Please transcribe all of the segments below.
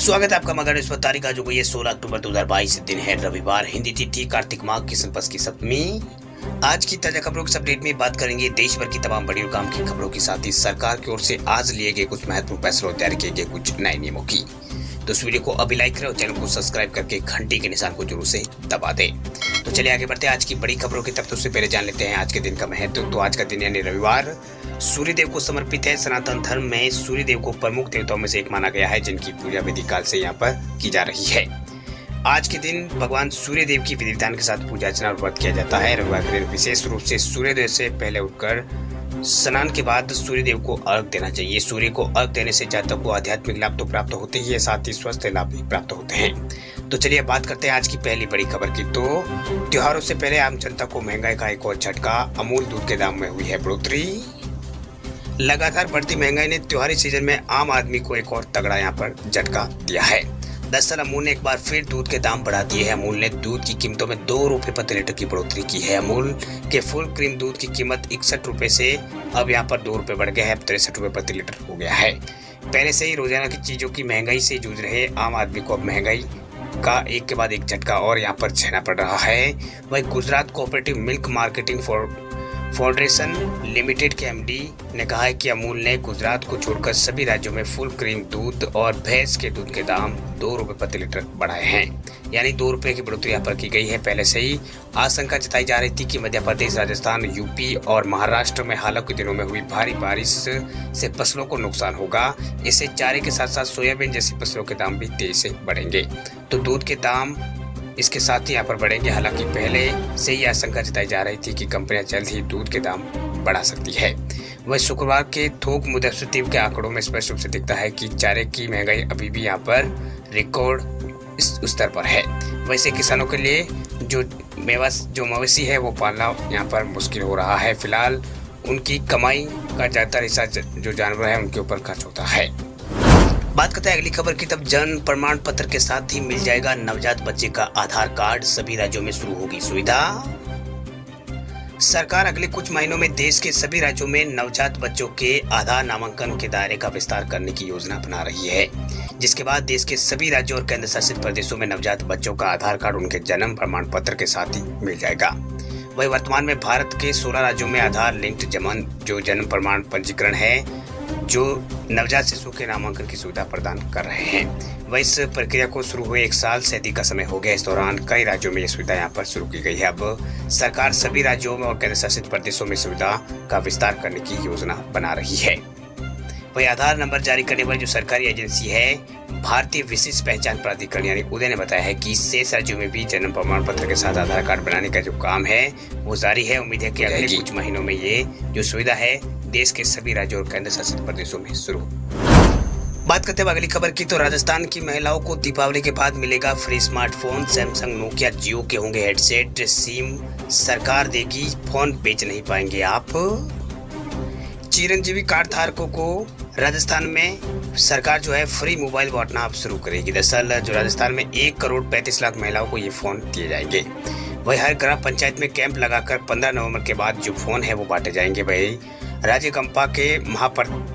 स्वागत है आपका मगर इस पर तारीख आज को ये 16 अक्टूबर 2022 दिन है रविवार। हिंदी तिथि कार्तिक माह की संपस की सप्तमी। आज की ताजा खबरों के अपडेट में बात करेंगे देश भर की तमाम बड़ी और काम की खबरों के साथ ही सरकार की ओर से आज लिए गए कुछ महत्वपूर्ण फैसलों तैयार किए गए कुछ नए नियमों की। तो इस वीडियो को अभी लाइक करें और चैनल को सब्सक्राइब करके घंटी के निशान को जरूर से दबा दें। तो चलिए आगे बढ़ते हैं आज की बड़ी खबरों की तरफ। तो उससे पहले जान लेते हैं आज के दिन का महत्व। तो आज का दिन यानी रविवार सूर्यदेव को समर्पित है। सनातन धर्म में सूर्यदेव को प्रमुख देवताओं में से एक माना गया है, जिनकी पूजा विधि काल से यहाँ पर की जा रही है। आज के दिन भगवान सूर्यदेव की विधि विधान के साथ पूजा अर्चना और व्रत किया जाता है। रविवार के दिन विशेष रूप से सूर्योदय से पहले उठकर स्नान के बाद सूर्यदेव को अर्घ देना चाहिए। सूर्य को अर्घ देने से जातक को आध्यात्मिक लाभ तो प्राप्त होते ही है, साथ ही स्वस्थ लाभ भी प्राप्त होते हैं। तो चलिए बात करते हैं आज की पहली बड़ी खबर की। तो त्योहारों से पहले आम जनता को महंगाई का एक और झटका। अमूल दूध के दाम में हुई है बढ़ोतरी। लगातार बढ़ती महंगाई ने त्योहारी सीजन में आम आदमी को एक और तगड़ा यहाँ पर झटका दिया है। दरअसल अमूल ने एक बार फिर दूध के दाम बढ़ा दिए हैं। अमूल ने दूध की कीमतों में 2 रुपए प्रति लीटर की बढ़ोतरी की है। अमूल के फुल क्रीम दूध की कीमत 61 रुपए से अब यहाँ पर 2 रुपए बढ़ गया है, 63 रुपए प्रति लीटर हो गया है। पहले से ही रोजाना की चीजों की महंगाई से जूझ रहे आम आदमी को अब महंगाई का एक के बाद एक झटका और यहाँ पर झेलना पड़ रहा है। वही Gujarat cooperative milk marketing federation limited के एमडी ने कहा है कि अमूल ने गुजरात को छोड़कर सभी राज्यों में फुल क्रीम दूध और भैंस के दूध के दाम 2 रुपए प्रति लीटर बढ़ाए हैं, यानी 2 रुपए की बढ़ोतरी यहाँ पर की गई है। पहले से ही आशंका जताई जा रही थी कि मध्य प्रदेश, राजस्थान, यूपी और महाराष्ट्र में हाल के दिनों में हुई भारी बारिश से फसलों को नुकसान होगा। इससे चारे के साथ साथ सोयाबीन जैसी फसलों के दाम भी तेजी से बढ़ेंगे। तो दूध के दाम इसके साथ ही यहाँ पर बढ़ेंगे। हालांकि पहले से ही आशंका जताई जा रही थी कि कंपनियां जल्द ही दूध के दाम बढ़ा सकती है। वह शुक्रवार के थोक मुद्रास्फीति के आंकड़ों में स्पष्ट रूप से दिखता है कि चारे की महंगाई अभी भी यहाँ पर रिकॉर्ड स्तर पर है। वैसे किसानों के लिए जो मवेशी है वो पालना यहाँ पर मुश्किल हो रहा है। फिलहाल उनकी कमाई का ज्यादातर हिस्सा जो जानवर है उनके ऊपर खर्च होता है। बात करते हैं अगली खबर की। तब जन्म प्रमाण पत्र के साथ ही मिल जाएगा नवजात बच्चे का आधार कार्ड। सभी राज्यों में शुरू होगी सुविधा। सरकार अगले कुछ महीनों में देश के सभी राज्यों में नवजात बच्चों के आधार नामांकन के दायरे का विस्तार करने की योजना बना रही है, जिसके बाद देश के सभी राज्यों और केंद्र शासित प्रदेशों में नवजात बच्चों का आधार कार्ड उनके जन्म प्रमाण पत्र के साथ ही मिल जाएगा। वही वर्तमान में भारत के 16 राज्यों में आधार लिंक्ड जन्म प्रमाण पंजीकरण है, जो नवजात शिशु के नामांकन की सुविधा प्रदान कर रहे हैं। वह इस प्रक्रिया को शुरू हुए 1 साल से अधिक का समय हो गया। इस दौरान कई राज्यों में यह सुविधा यहाँ पर शुरू की गई है। अब सरकार सभी राज्यों में और केंद्र शासित प्रदेशों में सुविधा का विस्तार करने की योजना बना रही है। वही आधार नंबर जारी करने वाली जो सरकारी एजेंसी है भारतीय विशिष्ट पहचान प्राधिकरण यानी उदय ने बताया है कि शेष राज्यों में भी जन्म प्रमाण पत्र के साथ आधार कार्ड बनाने का जो काम है वो जारी है। उम्मीद है कि अगले कुछ महीनों में ये जो सुविधा है देश के सभी राज्यों और केंद्र शासित प्रदेशों में शुरू। बात करते हैं अगली खबर की। तो राजस्थान की महिलाओं को दीपावली के बाद मिलेगा फ्री स्मार्टफोन। सैमसंग, नोकिया, जियो के होंगे हेडसेट। सिम सरकार देगी, फोन बेच नहीं पाएंगे आप। चिरंजीवी कार्ड धारकों को राजस्थान में सरकार जो है फ्री मोबाइल बांटना अब शुरू करेगी। दरअसल जो राजस्थान में 1 करोड़ 35 लाख महिलाओं को ये फोन दिए जाएंगे। वही हर ग्राम पंचायत में कैंप लगाकर 15 नवंबर के बाद जो फोन है वो बांटे जाएंगे। वही राज्य कंपा के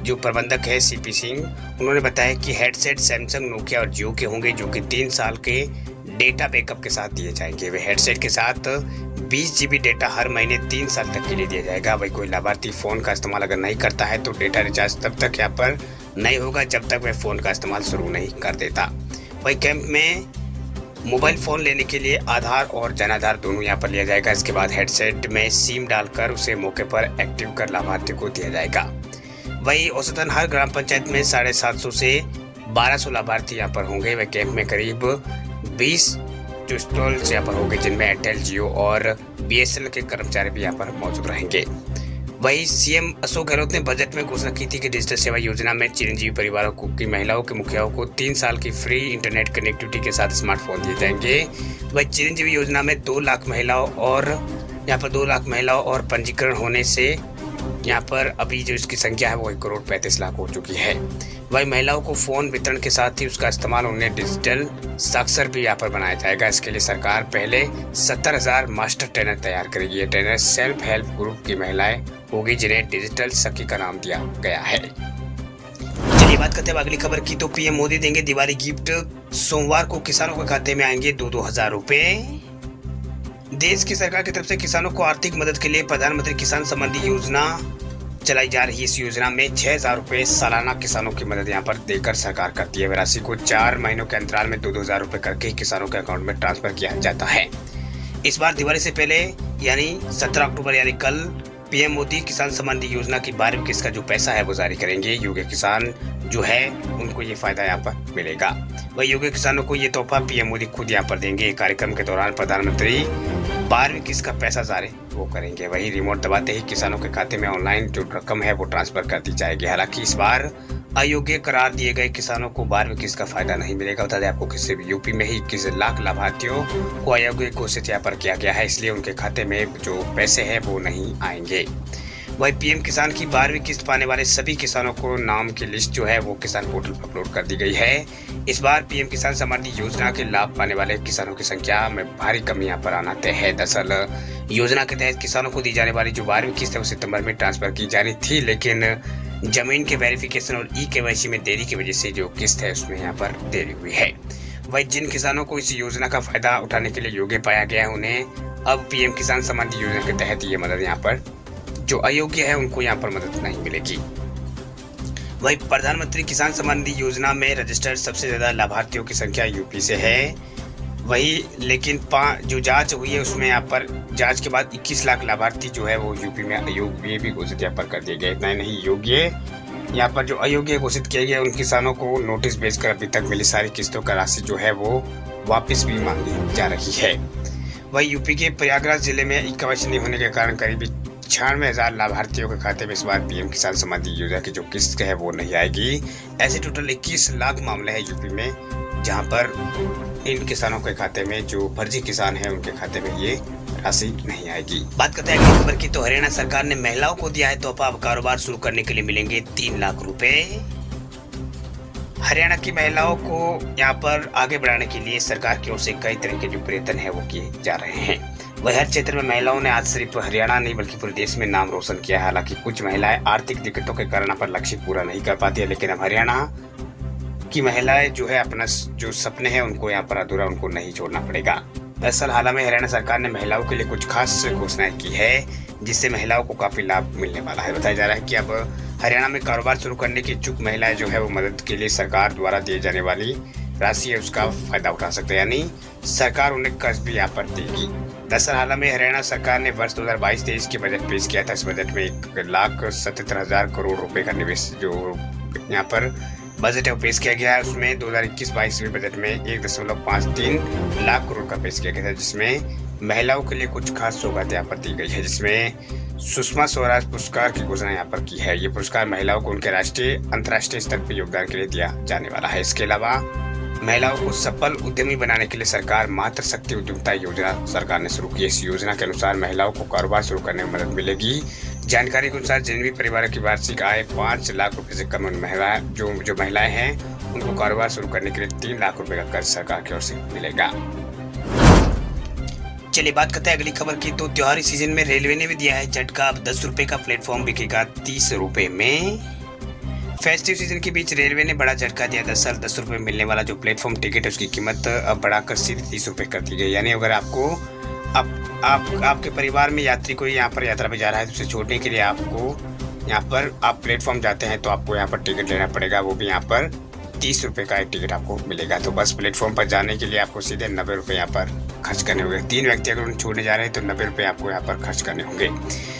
जो प्रबंधक है सीपी सिंह, उन्होंने बताया कि हेडसेट सैमसंग, नोकिया और जियो के होंगे, जो कि 3 साल के डेटा बैकअप के साथ दिए जाएंगे। वे हेडसेट के साथ 20 GB डेटा हर महीने 3 साल तक के लिए दिया जाएगा। वही कोई लाभार्थी फोन का इस्तेमाल अगर नहीं करता है तो डेटा रिचार्ज तब तक यहाँ पर नहीं होगा जब तक वह फोन का इस्तेमाल शुरू नहीं कर देता। वही कैंप में मोबाइल फोन लेने के लिए आधार और जनाधार दोनों यहाँ पर लिया जाएगा। इसके बाद हेडसेट में सिम डालकर उसे मौके पर एक्टिव कर लाभार्थी को दिया जाएगा। वही औसतन हर ग्राम पंचायत में 750 से 1200 लाभार्थी यहाँ पर होंगे। वह कैंप में करीब 20 जो स्टॉल यहाँ पर होंगे, जिनमें एयरटेल, जियो और BSNL के कर्मचारी भी यहाँ पर मौजूद रहेंगे। वही सीएम अशोक गहलोत ने बजट में घोषणा की थी कि डिजिटल सेवा योजना में चिरंजीवी परिवारों की महिलाओं के मुखियाओं को 3 साल की फ्री इंटरनेट कनेक्टिविटी के साथ स्मार्टफोन दिए जाएंगे। वही चिरंजीवी योजना में 2 लाख महिलाओं और पंजीकरण होने से यहाँ पर अभी जो इसकी संख्या है वो 1 करोड़ 35 लाख हो चुकी है। वही महिलाओं को फोन वितरण के साथ ही उसका इस्तेमाल उन्हें डिजिटल साक्षर भी यहाँ पर बनाया जाएगा। इसके लिए सरकार पहले 70,000 मास्टर ट्रेनर तैयार करेगी। ये ट्रेनर सेल्फ हेल्प ग्रुप की महिलाएं होगी, जिन्हें डिजिटल सखी का नाम दिया गया है। चलिए बात करते हैं अगली खबर की। तो पीएम मोदी देंगे दिवाली गिफ्ट, सोमवार को किसानों के खाते में आएंगे 2-2 हजार रुपए। देश की सरकार की तरफ से किसानों को आर्थिक मदद के लिए प्रधानमंत्री किसान सम्मान निधि योजना चलाई जा रही है। इस योजना में 6,000 रुपए सालाना किसानों की मदद यहाँ पर देकर सरकार करती है। राशि को 4 महीनों के अंतराल में 2-2 हजार रुपए करके किसानों के अकाउंट में ट्रांसफर किया जाता है। इस बार दिवाली से पहले यानी 17 अक्टूबर यानी कल पीएम मोदी किसान सम्मान निधि योजना की 12वीं किस्त का जो पैसा है वो जारी करेंगे। योग्य किसान जो है उनको ये फायदा यहाँ पर मिलेगा। वही योग्य किसानों को ये तोहफा पीएम मोदी खुद यहाँ पर देंगे। कार्यक्रम के दौरान प्रधानमंत्री 12वीं किस्त का पैसा जारी वो करेंगे। वही रिमोट दबाते ही किसानों के खाते में ऑनलाइन जो रकम है वो ट्रांसफर कर दी जाएगी। हालांकि इस बार अयोग्य करार दिए गए किसानों को 12वीं किस्त का फायदा नहीं मिलेगा। बता दें आपको किसी भी यूपी में ही 21 लाख लाभार्थियों को अयोग्य घोषित यहाँ पर किया गया है, इसलिए उनके खाते में जो पैसे हैं वो नहीं आएंगे। वही पीएम किसान की 12वीं किस्त पाने वाले सभी किसानों को नाम की लिस्ट जो है वो किसान पोर्टल पर अपलोड कर दी गई है। इस बार पीएम किसान सम्मान निधि योजना के लाभ पाने वाले किसानों की संख्या में भारी कमी यहाँ पर आना तय है। दरअसल योजना के तहत किसानों को दी जाने वाली जो 12वीं किस्त है वो सितंबर में ट्रांसफर की जानी थी, लेकिन जमीन के वेरिफिकेशन और ई-केवाईसी में देरी की वजह से जो किस्त है उसमें यहाँ पर देरी हुई है। वही जिन किसानों को इस योजना का फायदा उठाने के लिए योग्य पाया गया है उन्हें अब पीएम किसान सम्मान निधि योजना के तहत ये मदद यहाँ पर, जो अयोग्य है उनको यहाँ पर मदद नहीं मिलेगी। वही प्रधानमंत्री किसान सम्मान निधि योजना में रजिस्टर्ड सबसे ज्यादा लाभार्थियों की संख्या यूपी से है। वही लेकिन जो जांच हुई है उसमें यहाँ पर जांच के बाद 21 लाख लाभार्थी जो है वो यूपी में अयोग्य भी घोषित यहाँ पर कर दिए गए। इतना ही नहीं, योग्य यहाँ पर जो अयोग्य घोषित किए गए उन किसानों को नोटिस भेजकर अभी तक मिली सारी किस्तों का राशि जो है वो वापस भी मांगी जा रही है। वही यूपी के प्रयागराज जिले में ई-केवाईसी नहीं होने के कारण करीब 96,000 लाभार्थियों के खाते में इस बार पीएम किसान सम्मान निधि योजना की जो किस्त है वो नहीं आएगी। ऐसे टोटल 21 लाख मामले हैं यूपी में जहां पर इन किसानों के खाते में जो फर्जी किसान हैं उनके खाते में ये राशि नहीं आएगी। बात करते हैं अगली खबर की। तो हरियाणा सरकार ने महिलाओं को दिया है तोहफा, अब कारोबार शुरू करने के लिए मिलेंगे 3 लाख रुपए। हरियाणा की महिलाओं को यहाँ पर आगे बढ़ाने के लिए सरकार की ओर से कई तरह के जो प्रयत्न है वो किए जा रहे हैं। वह हर क्षेत्र में महिलाओं ने आज सिर्फ हरियाणा नहीं बल्कि पूरे देश में नाम रोशन किया है। हालांकि कुछ महिलाएं आर्थिक दिक्कतों के कारण पर लक्ष्य पूरा नहीं कर पाती है, लेकिन अब हरियाणा की महिलाएं जो है अपना जो सपने हैं उनको यहाँ पर अधूरा उनको नहीं छोड़ना पड़ेगा। दरअसल हाल में हरियाणा सरकार ने महिलाओं के लिए कुछ खास घोषणाएं की है जिससे महिलाओं को काफी लाभ मिलने वाला है। बताया जा रहा है कि अब हरियाणा में कारोबार शुरू करने की इच्छुक महिलाएं जो है वो मदद के लिए सरकार द्वारा दिए जाने वाली राशि है उसका फायदा उठा सकते हैं, यानी सरकार उन्हें कर्ज भी यहाँ पर देगी। दरअसल हाल में हरियाणा सरकार ने वर्ष 2022-23 के बजट पेश किया था। इस बजट में 1,77,000 करोड़ रुपए का निवेश जो यहाँ पर बजट है वो पेश किया गया है। उसमें 2021-22 बजट में 1.53 लाख करोड़ का पेश किया गया था, जिसमें महिलाओं के लिए कुछ खास सौगात यहाँ पर दी गई है, जिसमें सुषमा स्वराज पुरस्कार की घोषणा यहाँ पर की है। ये पुरस्कार महिलाओं को उनके राष्ट्रीय अंतर्राष्ट्रीय स्तर पर योगदान के लिए दिया जाने वाला है। इसके अलावा महिलाओं को सफल उद्यमी बनाने के लिए सरकार मातृ शक्ति उद्यमिता योजना सरकार ने शुरू की। इस योजना के अनुसार महिलाओं को कारोबार शुरू करने में मदद मिलेगी। जानकारी के अनुसार जिन भी परिवारों की वार्षिक आय 5 लाख रुपए से कम जो महिलाएं हैं उनको कारोबार शुरू करने के लिए 3 लाख रुपए का कर्ज सरकार की ओर से मिलेगा। चलिए बात करते हैं अगली खबर की। तो त्योहारी सीजन में रेलवे ने भी दिया है झटका, अब 10 रुपए का प्लेटफॉर्म बिकेगा 30 रुपए में। फेस्टिव सीजन के बीच रेलवे ने बड़ा झटका दिया। दरअसल 10 रुपए मिलने वाला जो प्लेटफॉर्म टिकट है उसकी कीमत अब बढ़ाकर सीधे 30 रुपए कर दी गई। यानी अगर आपको आपके परिवार में यात्री कोई यहाँ पर यात्रा पे जा रहा है तो उसे छोड़ने के लिए आपको यहाँ पर आप प्लेटफॉर्म जाते हैं तो आपको यहाँ पर टिकट लेना पड़ेगा, वो भी यहाँ पर 30 रुपए का एक टिकट आपको मिलेगा। तो बस प्लेटफॉर्म पर जाने के लिए आपको सीधे 90 रुपए यहाँ पर खर्च करने होंगे। 3 व्यक्ति अगर उन्हें छोड़ने जा रहे हैं तो 90 रुपए आपको यहाँ पर खर्च करने होंगे।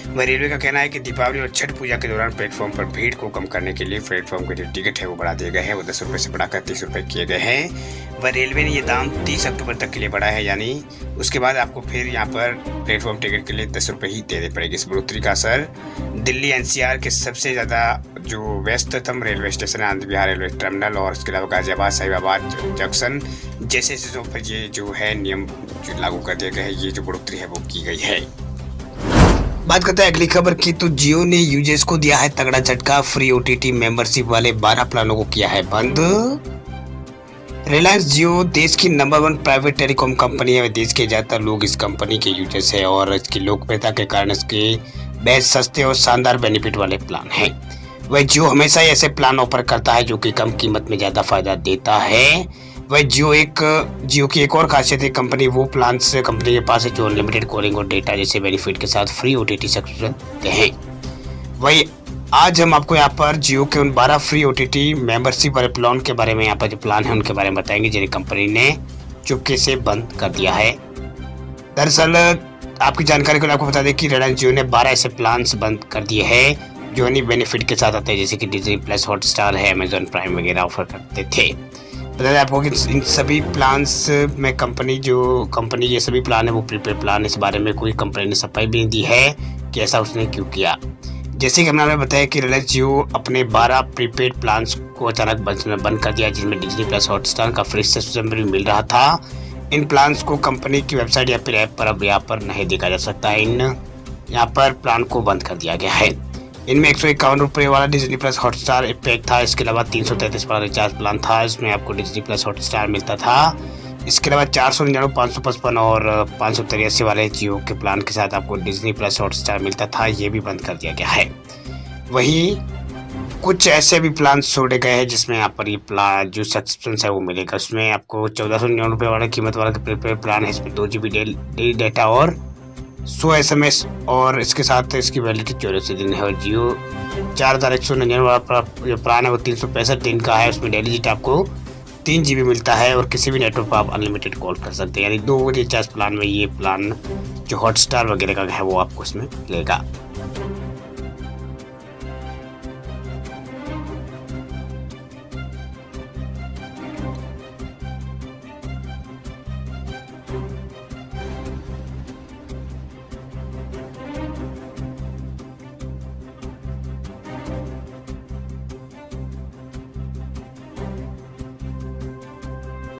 वह रेलवे का कहना है कि दीपावली और छठ पूजा के दौरान प्लेटफॉर्म पर भीड़ को कम करने के लिए प्लेटफॉर्म के जो टिकट है वो बढ़ा दिए गए हैं, वो 10 रुपए से बढ़ाकर 30 रुपए किए गए हैं। वह रेलवे ने ये दाम 30 अक्टूबर तक के लिए बढ़ाया है, यानी उसके बाद आपको फिर यहाँ पर प्लेटफॉर्म टिकट के लिए 10 रुपए ही देने पड़ेगी। इस बढ़ोतरी का असर दिल्ली एनसीआर के सबसे ज़्यादा जो व्यस्ततम रेलवे स्टेशन है आनंद विहार रेलवे टर्मिनल और उसके अलावा गाजियाबाद साहिबाबाद जंक्शन जैसे चीज़ों पर ये जो है नियम जो लागू कर दिए गए हैं, ये जो बढ़ोतरी है वो की गई है। बात करते हैं अगली खबर की। तो जियो ने यूजर्स को दिया है तगड़ा झटका, फ्री ओटीटी मेंबरशिप वाले 12 प्लानों को किया है बंद। रिलायंस जियो देश की नंबर 1 प्राइवेट टेलीकॉम कंपनी है। देश के ज्यादातर लोग इस कंपनी के यूजर्स है और इसकी लोकप्रियता के कारण इसके बेहद सस्ते और शानदार बेनिफिट वाले प्लान हैं। वह जियो हमेशा ही ऐसे प्लान ऑफर करता है जो कि कम कीमत में ज़्यादा फायदा देता है। वह जियो की एक और खासियत है, कंपनी वो प्लान्स कंपनी के पास है जो अनलिमिटेड कॉलिंग और डेटा जैसे बेनिफिट के साथ फ्री OTT सब्सक्रिप्शन देते हैं। वही आज हम आपको यहाँ पर जियो के उन 12 फ्री OTT मेंबरशिप वाले प्लान के बारे में, यहाँ पर जो प्लान है उनके बारे में बताएंगे जिन्हें कंपनी ने चुपके से बंद कर दिया है। दरअसल आपकी जानकारी के लिए आपको बता दें कि रिलायंस जियो ने 12 ऐसे प्लान्स बंद कर दिए हैं जो अन्य बेनिफिट के साथ आते हैं, जैसे कि डिज्नी प्लस, हॉटस्टार है, अमेजॉन प्राइम वगैरह ऑफर करते थे। बता दें आपको कि इन सभी प्लान्स में कंपनी ये सभी प्लान है वो प्रीपेड प्लान, इस बारे में कोई कंपनी ने सफाई भी नहीं दी है कि ऐसा उसने क्यों किया। जैसे कि हमने बताया कि रिलायंस जियो अपने 12 प्रीपेड प्लान्स को अचानक बंद कर दिया, जिनमें डिज्नी प्लस, हॉटस्टार का फ्री सब्सक्रिप्शन भी मिल रहा था। इन प्लान्स को कंपनी की वेबसाइट या फिर ऐप पर अब यहाँ पर नहीं देखा जा सकता है। यहाँ पर प्लान को बंद कर दिया गया है। इनमें 151 रुपये वाला डिज्नी प्लस हॉटस्टार पैक था। इसके अलावा 333 वाला रिचार्ज प्लान था, इसमें आपको डिज्नी प्लस हॉटस्टार मिलता था। इसके अलावा 499, 555 और 583 वाले जियो के प्लान के साथ आपको डिज्नी प्लस हॉटस्टार मिलता था, ये भी बंद कर दिया गया है। वहीं कुछ ऐसे भी प्लान छोड़े गए हैं जिसमें यहाँ पर ये प्लान जो सब्सक्रिप्शन है वो मिलेगा। उसमें आपको 1499 रुपये वाला कीमत वाला प्रीपेड प्लान है, इसमें 2 GB डेली डेटा और 100 SMS और इसके साथ इसकी वैलिडिटी 84 दिन है। और जियो 4199 वाला जो प्लान है वो 365 दिन का है, उसमें डेली डेटा आपको 3 GB मिलता है और किसी भी नेटवर्क पर आप अनलिमिटेड कॉल कर सकते हैं। यानी 2 रिचार्ज प्लान में ये प्लान जो हॉटस्टार वगैरह का है वो आपको इसमें मिलेगा।